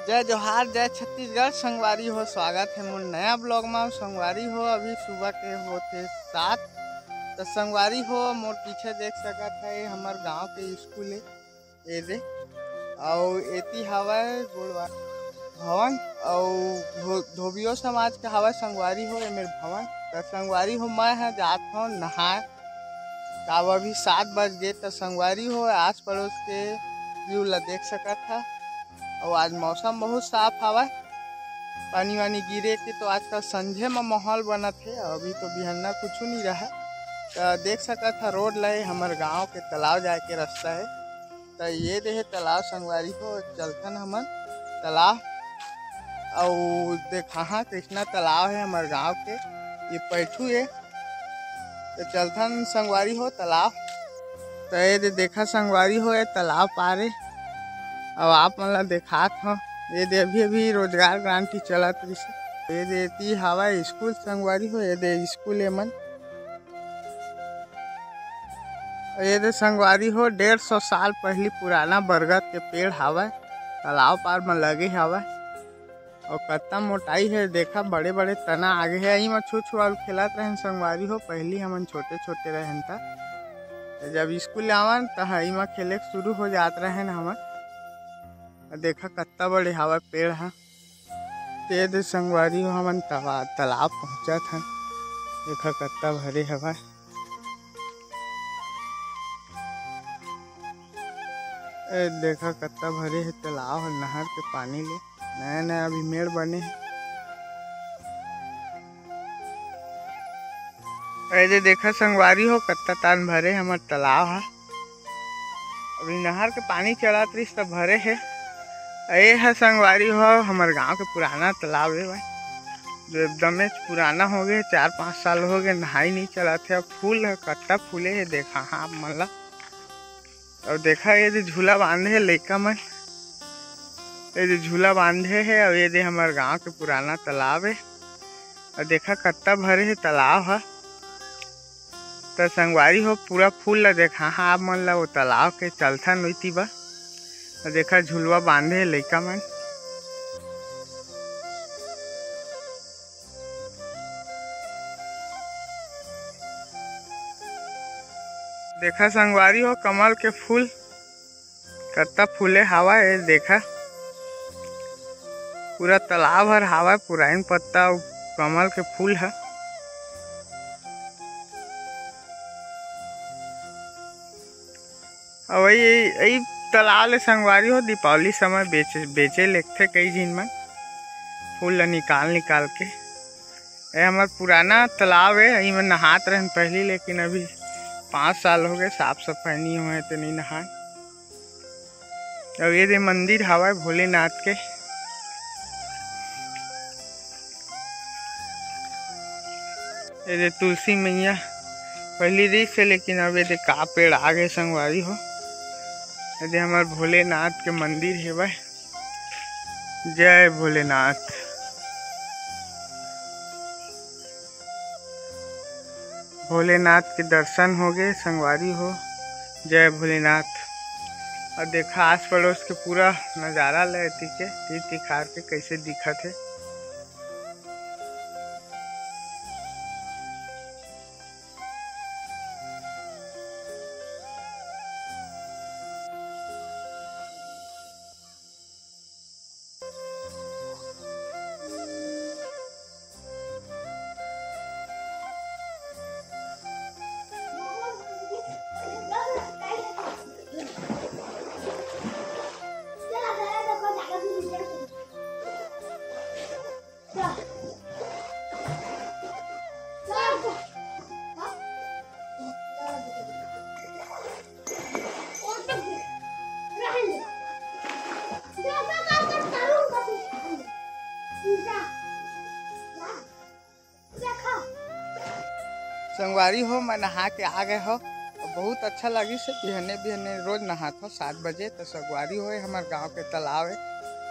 जय जोहार, जय छत्तीसगढ़। संगवारी हो, स्वागत है मोर नया ब्लॉग में। संगवारी हो, अभी सुबह के होते 7। तो संगवारी हो, मोर पीछे देख सकत है हमार गांव के स्कूल है दे और एती हवय गोलवा भवन और धोबियो समाज के हवय संगवारी हो एमेर भवन। तो संगवारी हो मैं है जात हूँ नहाए। अब अभी 7 बज गए। तो संगवारी हो आस पड़ोस के व्यू ला देख सकत है। और आज मौसम बहुत साफ हवा, पानी वानी गिरे के तो आजकल संझे में माहौल बनत है। अभी तो बिहन्ना कुछ नहीं रहा। तो देख सकत है रोड लय हमारे गांव के तालाब जाए के रास्ता है। तो ये रहे तालाब संगवारी हो, चलथन हमन तालाब और देखा कृष्णा तालाब है हमारे गांव के, ये पैठू है। तो चलथन संगवारी हो तालाब। तो ये देखा संगवारी हो ये तालाब पारे। अब आप मन ला देखात हो ये दे अभी रोजगार गारंटी चलत रही। ये देती हवा स्कूल संगवारी हो, ये दे स्कूल है मन। ये दे संगवारी हो 150 साल पहली पुराना बरगद के पेड़ हवा तालाब पार में लगे हवा। और कत्ता मोटाई है देखा, बड़े बड़े तना आगे है। यही में छू छुआल खेलत रहन संगवारी हो, पहली हमन छोटे छोटे रहन था। जब स्कूल आवन तो हई में खेले शुरू हो जात रहन हमन। देखा कत्ता बड़े हवा पेड़ है। तेज संगवारी हो हमन तालाब पहुँचा था। देखा कत्ता भरे हवा। देखा कत्ता भरे है तालाब नहर के पानी ले। नया नया अभी मेड़ बने है। ऐसे देखा संगवारी हो कत्ता तान भरे हमार तालाब है। अभी नहर के पानी चलत रही सब भरे है। ये है संगवारी हो हमारे गांव के पुराना तालाब है भाई, जो एकदम पुराना हो गए 4-5 साल हो गए नहाई नहीं चला थे। अब फूल है कत्ता फूले है देखा हाँ मन ला। और देखा ये झूला बांधे है लइका मन, ये झूला बांधे है। और ये दे हमारे गांव के पुराना तालाब है। और देखा कत्ता भरे है तालाब है। तो संगवारी हो पूरा फूल ला देखा हाँ आप मन ला वो तालाब के चलथा नोती बा। देखा झुलवा बांधे है लइका मन। देखा संगवारी हो कमल के फूल कत्ता फूले हवा है। देखा पूरा तालाब हर हवा पुराइन पत्ता और कमल के फूल है। और वही तालाब ले संगवारी हो दीपावली समय बेचे लेते कई झीन में फूल निकाल के। ये हमारा पुराना तालाब है, यही में नहात रहन पहली, लेकिन अभी 5 साल हो गए साफ सफाई नहीं हुए तो नहीं नहाए। और ये दे मंदिर हवा भोलेनाथ के। ये दे तुलसी मैया पहली रीत से, लेकिन अब ये दे का पेड़ आ गए संगवारी हो। ये हमारे भोलेनाथ के मंदिर है भाई। जय भोलेनाथ। भोलेनाथ के दर्शन हो गए संगवारी हो। जय भोलेनाथ। और देखा आस पड़ोस के पूरा नज़ारा लेती के तीर तिखार के कैसे दिखत है। संगवारी हो मैं नहा के आ गए हो और बहुत अच्छा लगी से। बिहने रोज नहाता 7 बजे। तो संगवारी हो हमारे गांव के तालाब है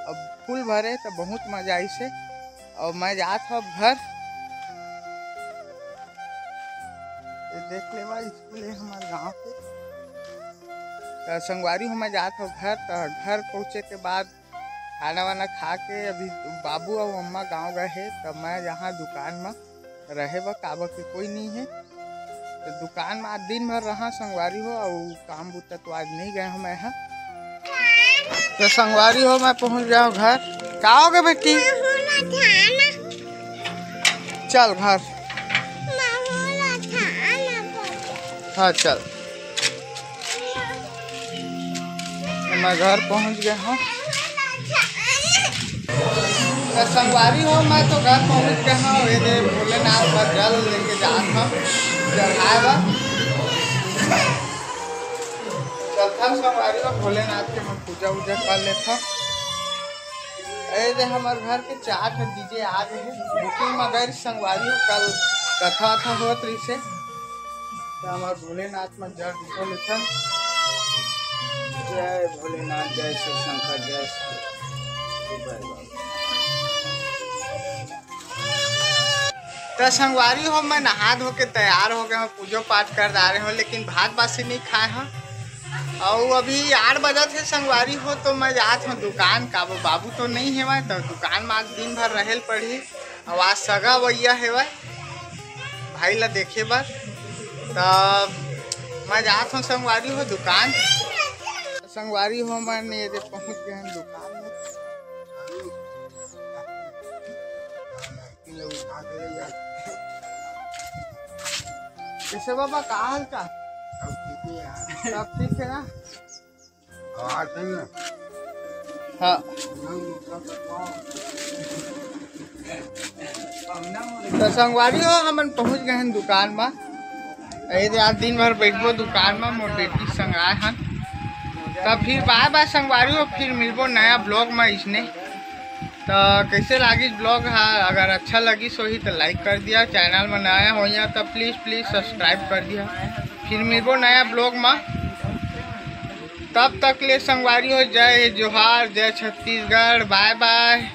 और फूल भरे तो बहुत मजा आई से। और मैं जात हो घर देख ले स्कूल है हमारे गांव के। तो संगवारी हो मैं जात हो घर। तो घर पहुँचे के बाद खाना वाना खा के अभी बाबू और अम्मा गांव गए है, तब मैं यहाँ दुकान में रहे बा काबा के कोई नहीं है। तो दुकान में आज दिन भर रहा संगवारी हो, और काम बूता तो आज नहीं गए मैं यहाँ। तो संगवारी हो मैं पहुँच गया हूँ घर। क्या हो गया बेटी? चल घर। हाँ चल। तो मैं घर पहुँच गया हूँ। तो संगवारी हो मैं तो घर पहुँच गया हूँ। ये दे भोलेनाथ का जल लेके जाता हूँ चढ़ाएगा। चलता संगवारी हो भोलेनाथ के मैं पूजा वूजा कर लेता। दे हमारे घर के 4 डीजे आ गए हैं बुकिंग मगर संगवारी हो। कल कथा था हुआ तो इसे तो हमारे भोलेनाथ में जल दिखो लिखा। जय भोलेनाथ, जय शिव शंकर, जय तो संगवारी हो मैं नहा धो के तैयार हो गया हूँ, पूजो पाठ कर जा रहे हो, लेकिन भात बासी नहीं खाए हैं। और अभी 8 बजे थे संगवारी हो, तो मैं जात हूँ दुकान का। वो बाबू तो नहीं है वह, तो दुकान में आज दिन भर रहेल पड़ी। और आज सगा वैया है वह भाई ला देखे बर। तब मैं जात हूँ संगवारी हो दुकान। संगवारी हो मैंने ये पहुँच गए हैं दुकान में। कैसे बाबा का हाल का? सब ठीक है ना? हाँ। तो संगवारी हो हम पहुँच गए हैं दुकान में। यदि आज दिन भर बैठबो दुकान में, मोर बेटी संग आए हैं। तब फिर बाय बाय संगवारी हो, फिर मिलबो नया ब्लॉग में इसने। तो कैसे लगी ब्लॉग? हाँ अगर अच्छा लगी सो ही तो लाइक कर दिया। चैनल में नया हो या तो प्लीज़ सब्सक्राइब कर दिया। फिर मिलबो नया ब्लॉग में। तब तक ले संगवारी हो जय जोहार, जय छत्तीसगढ़, बाय बाय।